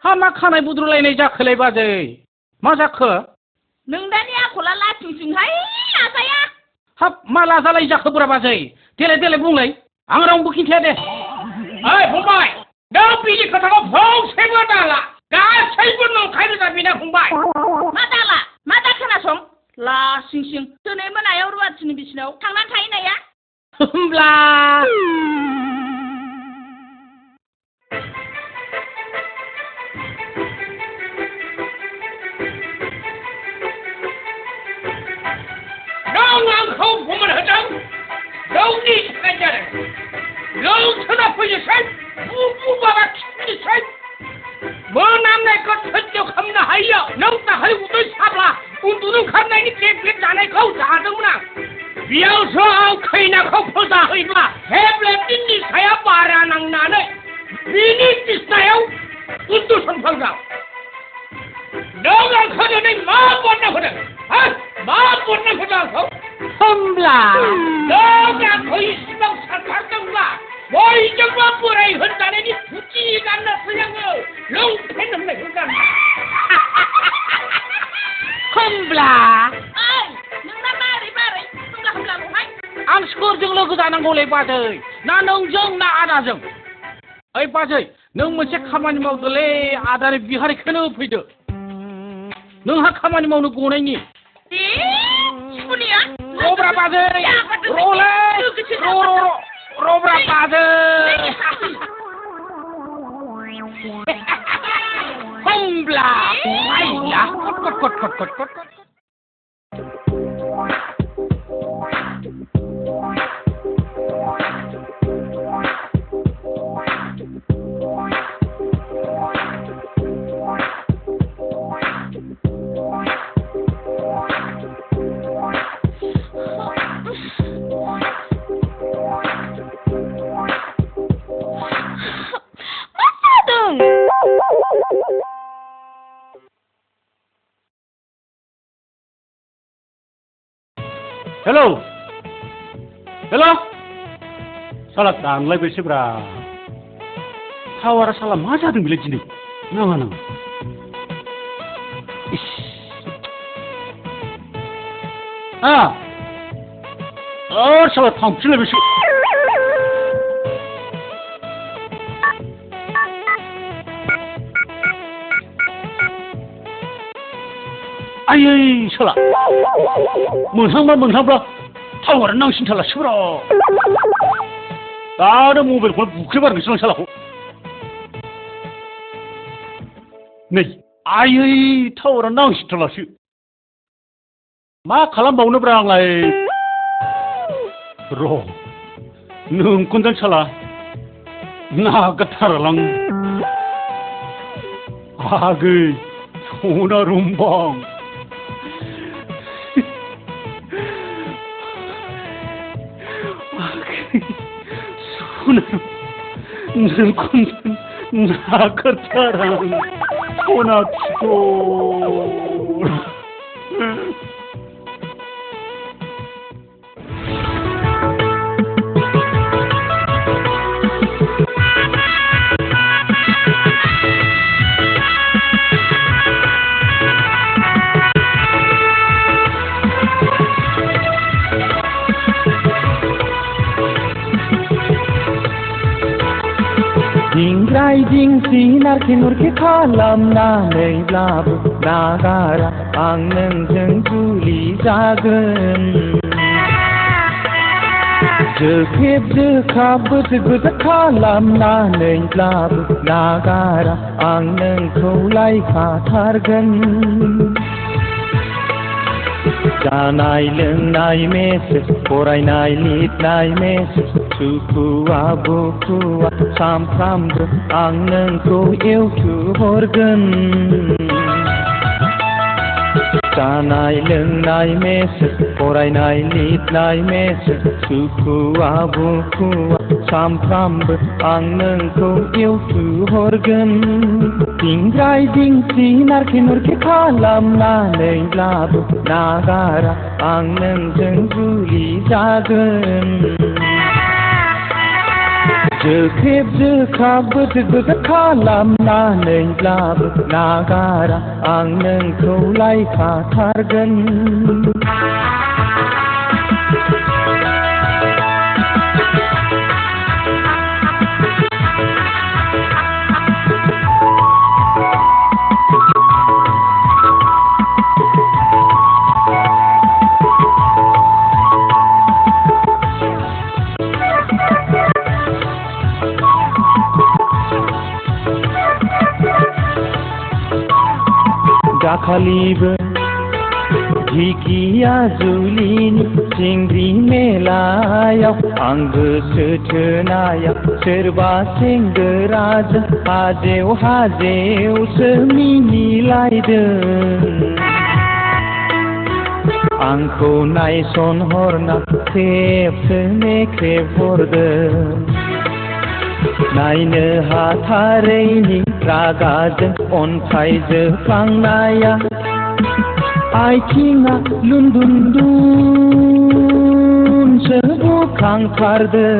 하마 카나이 부드러라이네 자클레 바제 마 자크 능다니야 골라 라팅싱하이 아사야 합 말라살라이 자크 부라 바제 델레 붕레이 앙랑 부킨 테데 아이 홍바이 너 비리 커다고 펑 세버달라 가 세번놈 가르다 비나 홍바이 마다카나 성 라싱싱 뜨네면 아야우로 왔으니 비시나오 장난 타이나야 흠블라 너랑커 보면 하장 너니 색깔자래 너 쳐다보이살 부부바가 키니살 뭐 남네 거 천적함나 하여 너다 하이우도 사라 운두는 감나니 개피에 자네 거 자정나 비어서 커이나 커포사 허이바 해블레 빈니 사야 바라낭 나네 비니 비싸요 운두 선방가 너가 커전에 마법나 그래 마법나 그래서 흠블라 너가 거의 시방 살팔던가 뭐 이정도 뿌라이 흔다내니 부지가 안 났으냐고 롱패는 내 흔다 흠블라 아이 능나 마리 뚱가 하이 ang skor jeng lo godanan gole baje na nong jeng na ada jeng ai baje nong moनसे खामानि मावदोले आदानि बिहारि खोनो फैदो नोंहा खामानि मावनो गनायनि 시분이야 रब्रा बाजे रले रब्रा बाजे homब्ला आइया कट Hello. Salah tanglay bersibra. Tawara salah masa dong bilang gini. Nang. Oh salah tampil bersib. Ayy salah. Menhang 타워를 낭신 탈라 시부라. 나를 모빌 걸 부크바르 그런 살라고. 네, 아이 타워를 낭신 탈라 시. 마 칼람 바우는 브랑라이. 로. 능 군단 살라. 나 같아라랑. 아그 소나 룸방. 는 군단 나 같아랑 소나 दिंग्राय दिंसि नारखे नुरखे खालामनानैब्लाबो नागारा आं नोंजों जुलि जागोन जोखेब जोखाब बोजो गोजा खालामनानैब्लाबो नागारा आं नोंखौ लायखाथारगोन जानाय लोंनाय मेसेज फरायनाय लिरनाय मेसेज सुखुआ बुखुआ सामफ्रामबो आं नोंखौ एवथुहरगोन जानाय लोंनाय मेसेज फरायनाय लिरनाय मेसेज सुखुआ बुखुआ सामफ्रामबो आं नोंखौ एवथुहरगोन दिंग्राय दिंसि नारखे नुरखे खालामनानैब्लाबो नागारा आं नोंजों जुलि जागोन जोखेब जोखाब बोजो गोजा खालामनानैब्लाबो नागारा आं नोंखौ लायखाथारगोन दाखालिबो ढिकिया जुलिनि चिंग्रि मेलायाव आं गोसो थोनायाव सोरबा सेंग्राजों हाजेव हाजेवसो मिनिलायदों आंखौ नायसनहरना खेबसो मेख्रेब हरदों नायनो हाथारैनि रागाजों अन्थाइ जोफ्लांनाया आथिङा लुनदुनदुनसो बुखांथारदों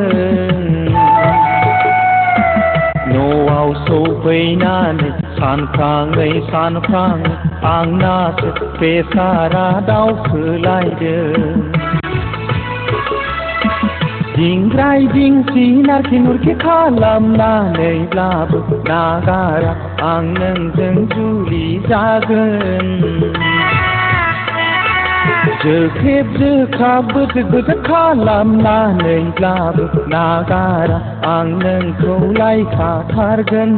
न'आव सफैनानै सानफ्राङै सानफ्राङै आंनासो प्रेसारा दावखोलायदों दिंग्राय दिंसि नारखे नुरखे खालामनानैब्लाबो नागारा आं नोंजों जुलि जागोन जोखेब जोखाब बोजो गोजा खालामनानैब्लाबो नागारा आं नोंखौ लायखाथारगोन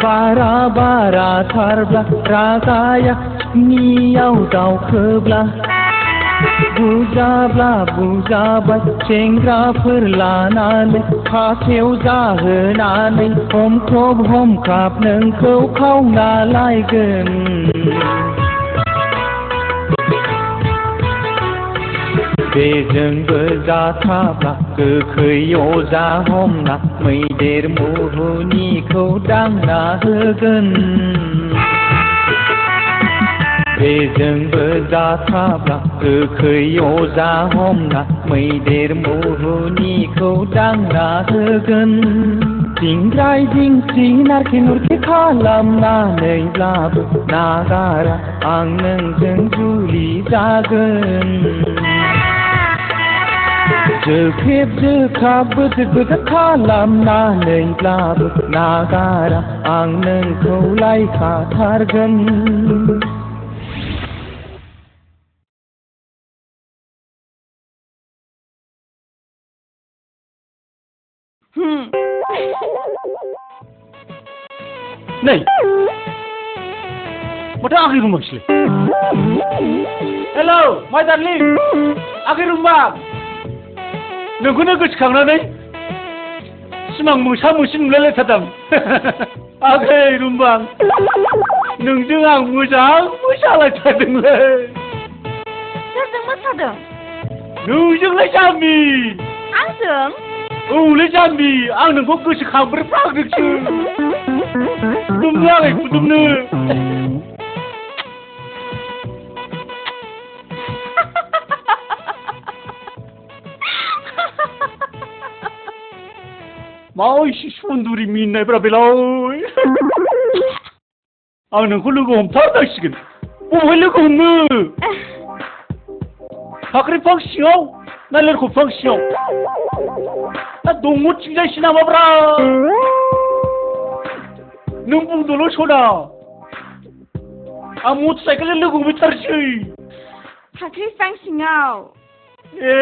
बारा बारा थारब्ला रागाया नियाव दावखोब्ला बुजाब्ला बुजाबाय सेंग्राफोर लानानै खासेव जाहोनानै हमख्लब हमखाब नोंखौ खावना लायगोन बेजोंबो जाथाब्ला गोखै अजा हमना मैदेर मुहुनिखौ दांना होगोन बेजोंबो जाथाब्ला गोखै अजा हमना मैदेर मुहुनिखौ दांना होगोन दिंग्राय दिंसि नारखे नुरखे खालामनानैब्लाबो नागारा आं नोंजों जुलि जागोन जोखेब जोखाब बोजो गोजा खालामनानैब्लाबो नागारा आं नोंखौ लायखाथारगोन नै माथो आगै रुमबांसैलाय हेलौ माय डार्लिं आगै रुमबां नोंखौनो गोसोखांनानै सिमां मोसा मोसि नुलायलायथारदां आगै रुमबां नोंजों आं मोजां मोसालायथारदोंलै सोरजों मोसादों नोंजोंलाय जाम्बि आंजों औलै जाम्बि आं नोंखौ गोसोखांब्रोफ्रांदोंसो खुदुमनो आगै खुदुमनो उन्दुरि मिनिनायफ्रा बेलाय आं नोंखौ लोगो हमथारनांसिगोन बबेहाय लोगो हमनो फाख्रि बिफां सिङाव ना लेरख' बिफां सिङाव ना दंग'थिंजायसो नामाब्रा नों बुंदोल' सना आं मटर साइकेलजों लोगो हमहैथारसै फाख्रि बिफां सिङाव ए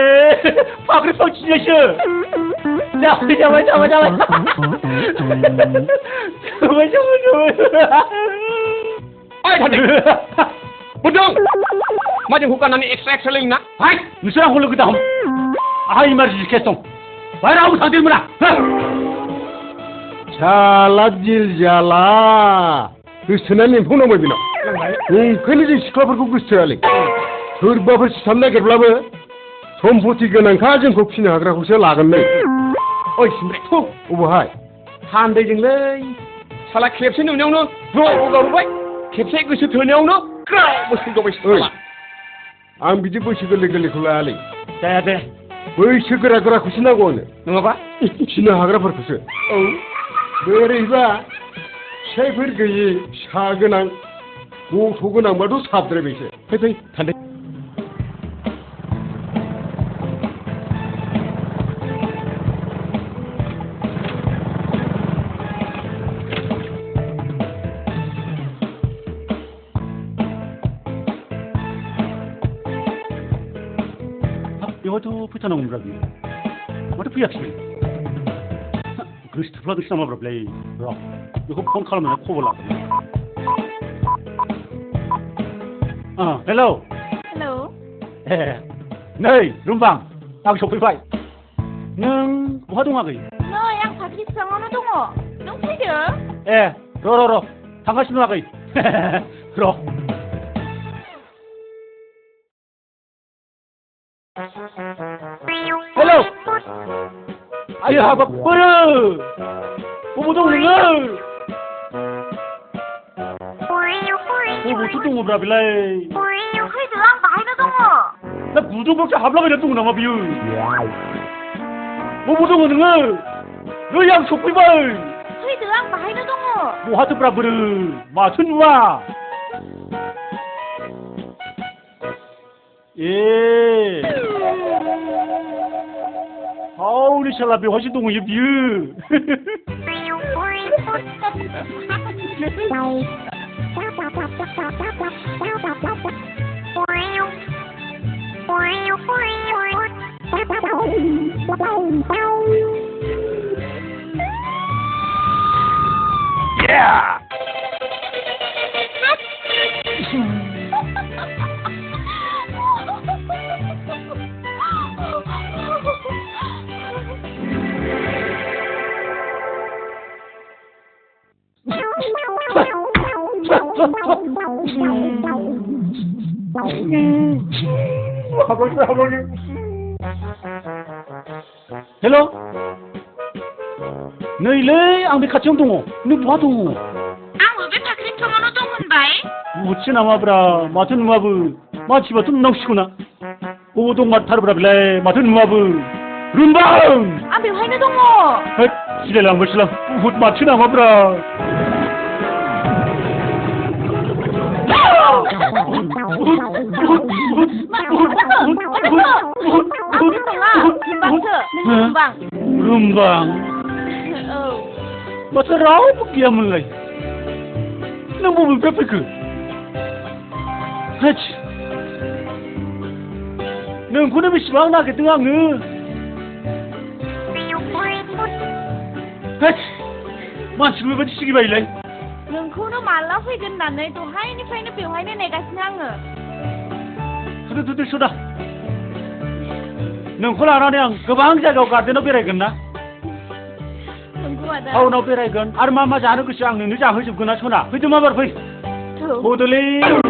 फाख्रि बिफां सिङावसो जाबाय जाबाय जाबाय जाबाय जाबाय जाबाय बुदों माजों हुगानानै एक्सट्रा लोंना हाय नोंसोर आंखौ लोगो दाहम आंहा इमारजेन्सि केस दं बाहेरायाव थांदों मोना साला दिल जाला गोसोनानै एम्फौ नांबाय बेनाव ओंखायनो जों सिख्लाफोरखौ गोसोआलै सोरबाफोर सिथाबनो नागिरब्लाबो सम्पति गोनांखा जोंखौ फिनो हाग्राखौसो लागोन नै ओइ सिमब्रे अबहाय सान्दैजोंलै साला खेबसे नुनायावनो ज' गावबाय खेबसे गोसो थोनायावनो ग्राव बोसोन ओइ आं बिदि बैसो गोरलै गोरलैखौ लायालै जाया दे बैसो गोरा गोराखौसो नांगौ आंनो नङाबा फिनो हाग्राफोरखौसो औ बोरैबा फिसाइफोर गैयि फिसा गोनां गथ' गोनांबाथ' साबद्रायबायसो फै फै थान्दै बेवहायथ' फैथारनांगौमोनब्रा बियो माथो फैयाखिसै गोसोथोफ्लादोंसो नामाब्रा बेलाय र' बेखौ फन खालामनानै खबर लागोन हेलौ हेलौ ए नै रुमबां आं सफैबाय नों बहा दं आगै नै आं फाख्रि बिफाङावनो दङ नों फैदो ए र' थांगासिनो आगै र' हेलौ आयै हाबाफोरो बबाव दं नोङो बबावथो दङब्रा बेलाय फैदो आं बाहायनो दङ दा गुदुंफ्रावसो हाबलाबायना दङ नामा बियो बबाव दङ नोङो नै आं सफैबाय फैदो आं बाहायनो दङ बहाथोब्रा बोरो माथो नुवा ए हावनि साला बेवहायसो दंहैयो बियो Yeah! हेल' नैलै आं बे खाथियावनो दङ नों बहा दङ आंबो बे फाख्रि बिफाङावनो दं होनबाय बुथसो नामाब्रा माथो नुवाबो मानसिबाथ' नुनांसिगौ ना बबाव दं माथारब्रा बेलाय माथो नुवाबो रुमबां आं बेवहायनो दङ होद सिलायलांबायसोलां बुहुद माथो नामाब्रा रुमबां माथो रावबो गैयामोनलाय नों बबेनिफ्राय फैखो होद नोंखौनो बेसेबां नागिरदों आङो होद मानसिबो बेबायदि सिगिबायलाय नोंखौनो माला फैगोन होननानै दहायनिफ्रायनो बेवहायनो नेगासिनो आङो थुदो सदा नोंखौ लानानै आं गोबां जायगायाव गार्डेनाव बेरायगोन ना नंगौ आदा टाउनाव बेरायगोन आरो मा जानो गोसो आं नोंनो जाहोजोबगोन ना सना फैदो माबार फै बदलै